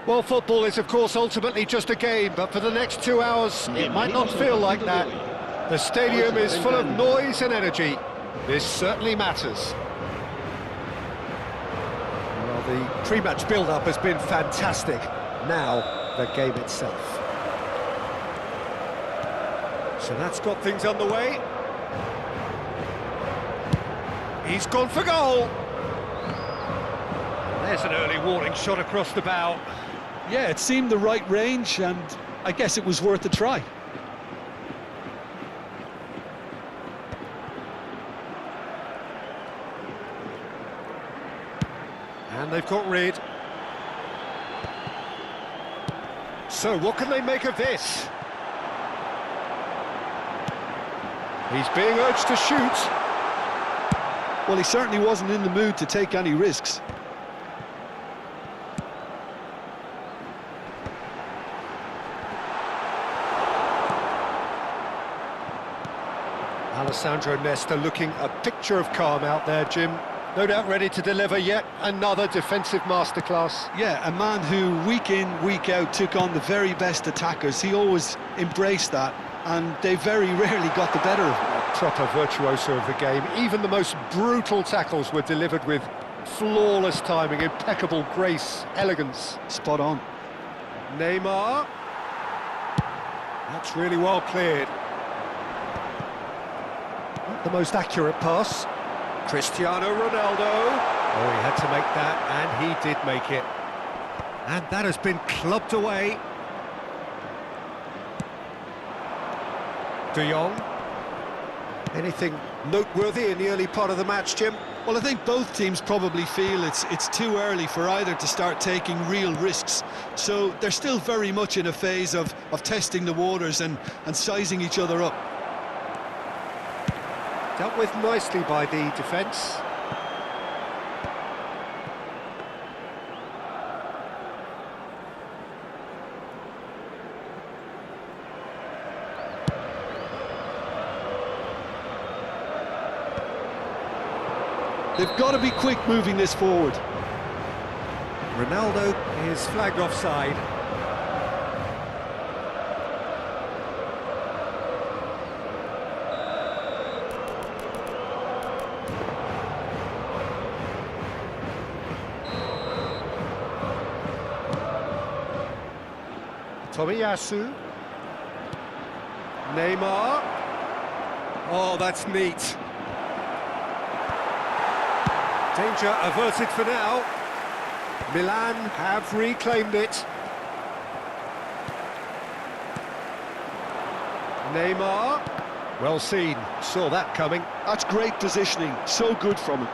Well, football is, of course, ultimately just a game, but for the next 2 hours, it might not feel like that. The stadium is full of noise and energy. This certainly matters. Well, the pre-match build-up has been fantastic. Now, the game itself. So that's got things underway. He's gone for goal. There's an early warning shot across the bow. Yeah, it seemed the right range, and I guess it was worth a try. And they've got rid. So what can they make of this? He's being urged to shoot. Well, he certainly wasn't in the mood to take any risks. Alessandro Nesta looking a picture of calm out there, Jim. No doubt ready to deliver yet another defensive masterclass. Yeah, a man who week in, week out took on the very best attackers. He always embraced that, and they very rarely got the better of him. A proper virtuoso of the game. Even the most brutal tackles were delivered with flawless timing, impeccable grace, elegance. Spot on. Neymar. That's really well cleared. Not the most accurate pass. Cristiano Ronaldo. Oh, he had to make that, and he did make it. And that has been clubbed away. De Jong. Anything noteworthy in the early part of the match, Jim? Well, I think both teams probably feel it's too early for either to start taking real risks. So they're still very much in a phase of testing the waters and sizing each other up. Dealt with nicely by the defence. They've got to be quick moving this forward. Ronaldo is flagged offside. Tomiyasu. Neymar. Oh, that's neat. Danger averted for now. Milan have reclaimed it. Neymar. Well seen, saw that coming. That's great positioning, so good from him.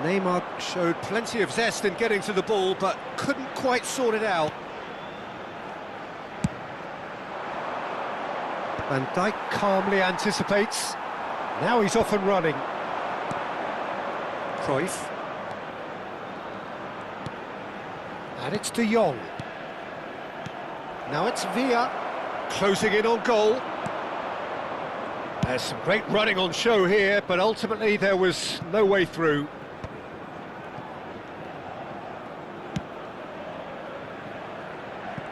Neymar showed plenty of zest in getting to the ball, but couldn't quite sort it out. Van Dijk calmly anticipates. Now he's off and running. Cruyff. And it's De Jong. Now it's Villa. Closing in on goal. There's some great running on show here, but ultimately there was no way through.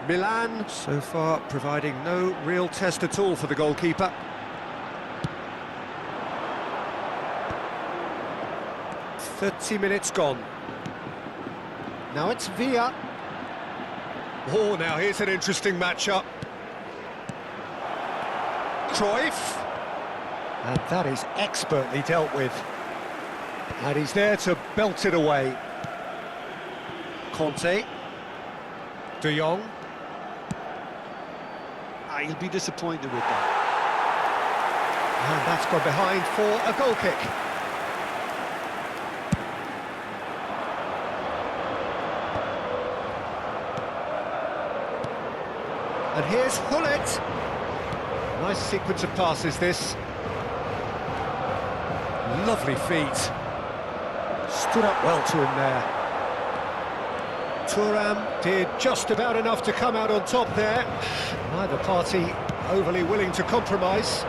Milan, so far, providing no real test at all for the goalkeeper. "30 minutes gone. Now it's Villa. Oh, now here's an interesting matchup. Cruyff. And that is expertly dealt with. And he's there to belt it away. Conte. De Jong. He'll be disappointed with that. And that's gone behind for a goal kick. And here's Hullet. Nice sequence of passes, this. Lovely feet. Stood up well to him there. Thuram did just about enough to come out on top there. Neither party overly willing to compromise.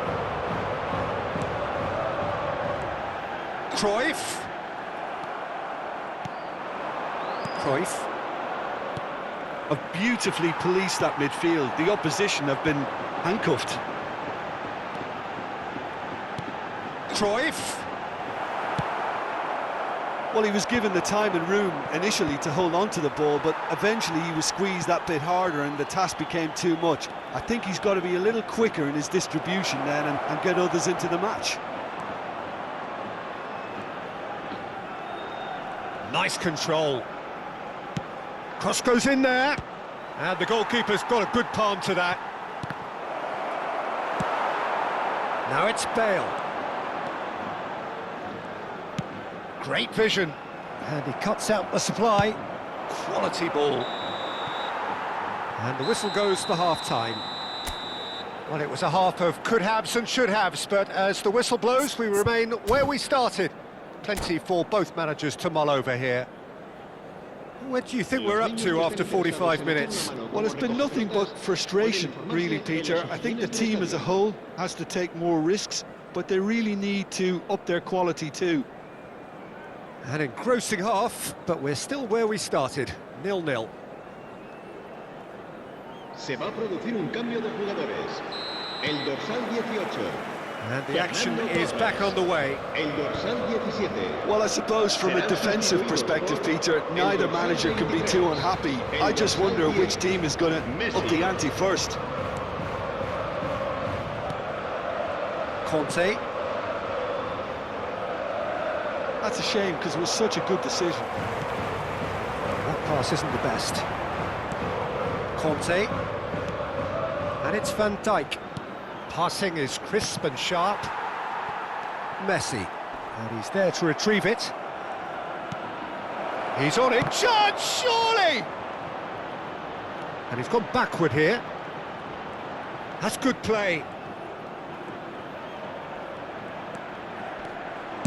Cruyff. have beautifully policed that midfield. The opposition have been handcuffed. Cruyff. Well, he was given the time and room initially to hold on to the ball, but eventually he was squeezed that bit harder and the task became too much. I think he's got to be a little quicker in his distribution then and get others into the match. Nice control. Cross goes in there. And the goalkeeper's got a good palm to that. Now it's Bale. Great vision. And he cuts out the supply. Quality ball. And the whistle goes for half-time. Well, it was a half of could-haves and should-haves, but as the whistle blows, we remain where we started. Plenty for both managers to mull over here. What do you think we're up to after 45 minutes? Well, it's been nothing but frustration, really, Peter. I think the team as a whole has to take more risks, but they really need to up their quality too. An engrossing half, but we're still where we started, 0-0. Se va a producir un cambio de jugadores. El dorsal 18. And the action is back on the way. El dorsal 17. Well, I suppose from a defensive perspective, Peter, neither manager can be too unhappy. I just wonder which team is going to up the ante first. Conte. That's a shame, because it was such a good decision. That pass isn't the best. Conte. And it's Van Dijk. Passing is crisp and sharp. Messi. And he's there to retrieve it. He's on it. Chance, surely! And he's gone backward here. That's good play.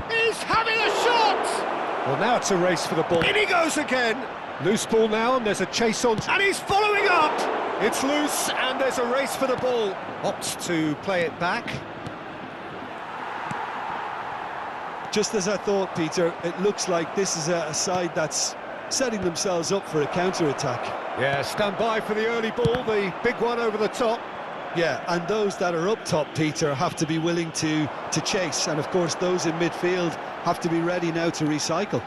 He's having a shot! Well, now it's a race for the ball. In he goes again! Loose ball now, and there's a chase on. And he's following up! It's loose, and there's a race for the ball. Opts to play it back. Just as I thought, Peter, it looks like this is a side that's setting themselves up for a counter-attack. Yeah, stand by for the early ball, the big one over the top. Yeah, and those that are up top, Peter, have to be willing to chase. And, of course, those in midfield have to be ready now to recycle.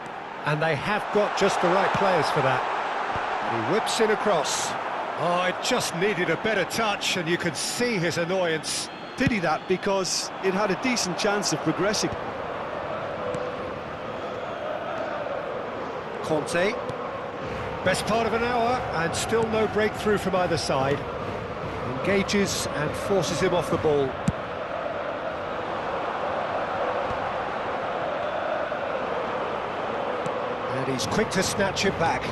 And they have got just the right players for that. And he whips in across. Oh, it just needed a better touch, and you could see his annoyance. Pity that, because it had a decent chance of progressing. Conte. Best part of an hour, and still no breakthrough from either side. Engages and forces him off the ball. And he's quick to snatch it back.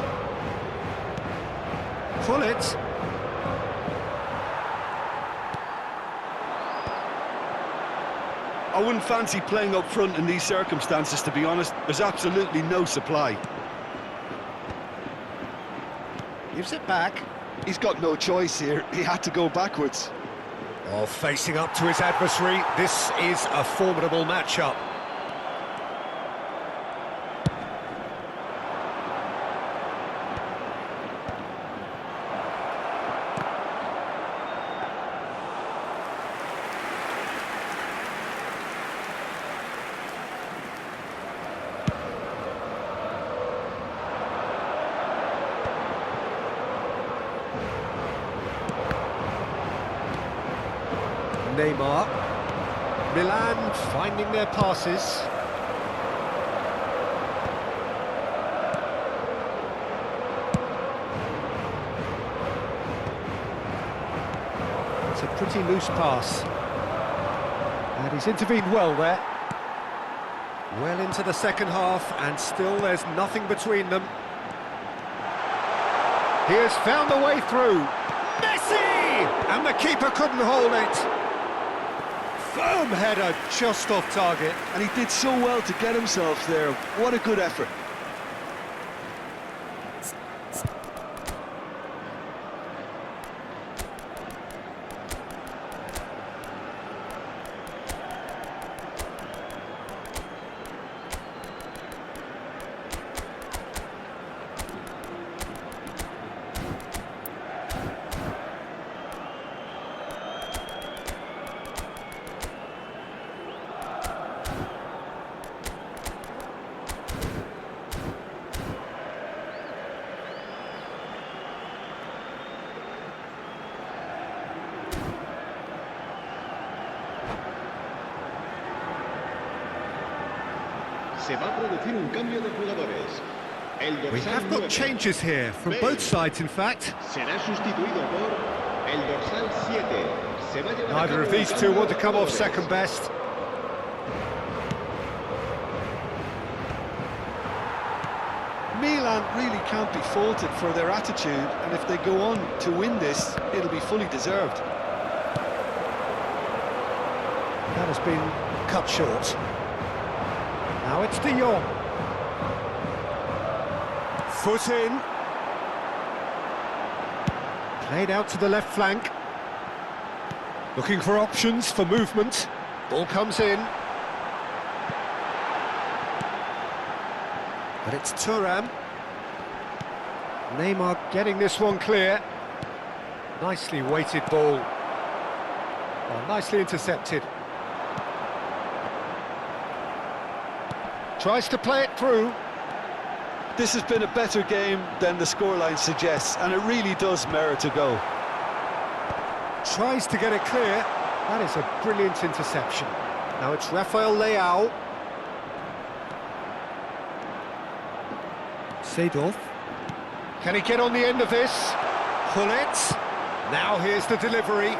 Pull it. I wouldn't fancy playing up front in these circumstances, to be honest. There's absolutely no supply. Gives it back. He's got no choice here. He had to go backwards. Oh, facing up to his adversary, this is a formidable matchup. Neymar. Milan finding their passes. It's a pretty loose pass. And he's intervened well there. Well into the second half, and still there's nothing between them. He has found a way through. Messi! And the keeper couldn't hold it. Firm header just off target. And he did so well to get himself there. What a good effort. Se va a producir un cambio de jugadores. El We dorsal have got 9 changes here, from both sides in fact. será sustituido por el dorsal 7. Se va a llevar a Neither cabo of un these two cambio want to de come off jugadores. second best. Milan really can't be faulted for their attitude, and if they go on to win this, it'll be fully deserved. That has been cut short. Now it's De Jong. Foot in. Played out to the left flank. Looking for options for movement. Ball comes in. But it's Thuram. Neymar getting this one clear. Nicely weighted ball. Oh, nicely intercepted. Tries to play it through. This has been a better game than the scoreline suggests, and it really does merit a goal. Tries to get it clear. That is a brilliant interception. Now it's Rafael Leao. Seedorf. Can he get on the end of this? Hullet. Now here's the delivery.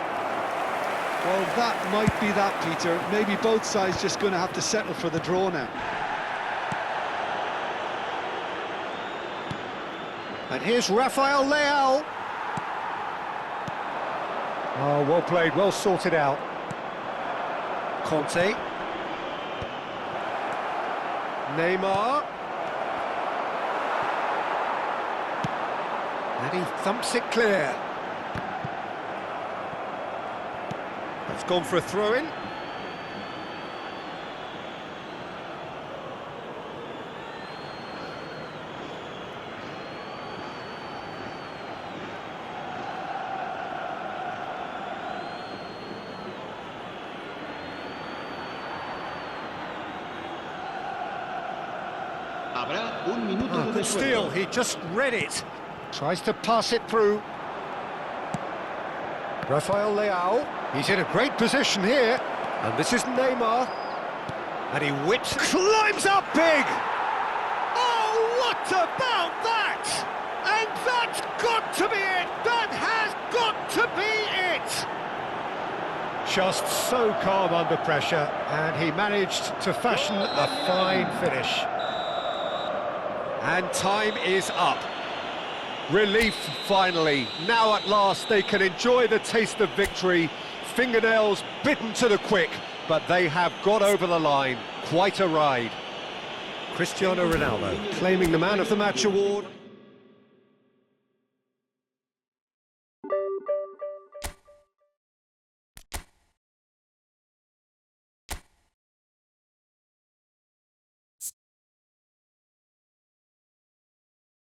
Well, that might be that, Peter. Maybe both sides just going to have to settle for the draw now. And here's Rafael Leao. Oh, well played, well sorted out. Conte. Neymar. And he thumps it clear. It's gone for a throw-in. Habrá un minuto de Good descuento. steal, he just read it. Tries to pass it through. Rafael Leao, he's in a great position here. And this is Neymar. And he whips, climbs up big! Oh, what about that? And that's got to be it! That has got to be it! Just so calm under pressure, and he managed to fashion a fine finish. And time is up. Relief, finally. Now at last they can enjoy the taste of victory. Fingernails bitten to the quick, but they have got over the line. Quite a ride. Cristiano Ronaldo claiming the Man of the Match award.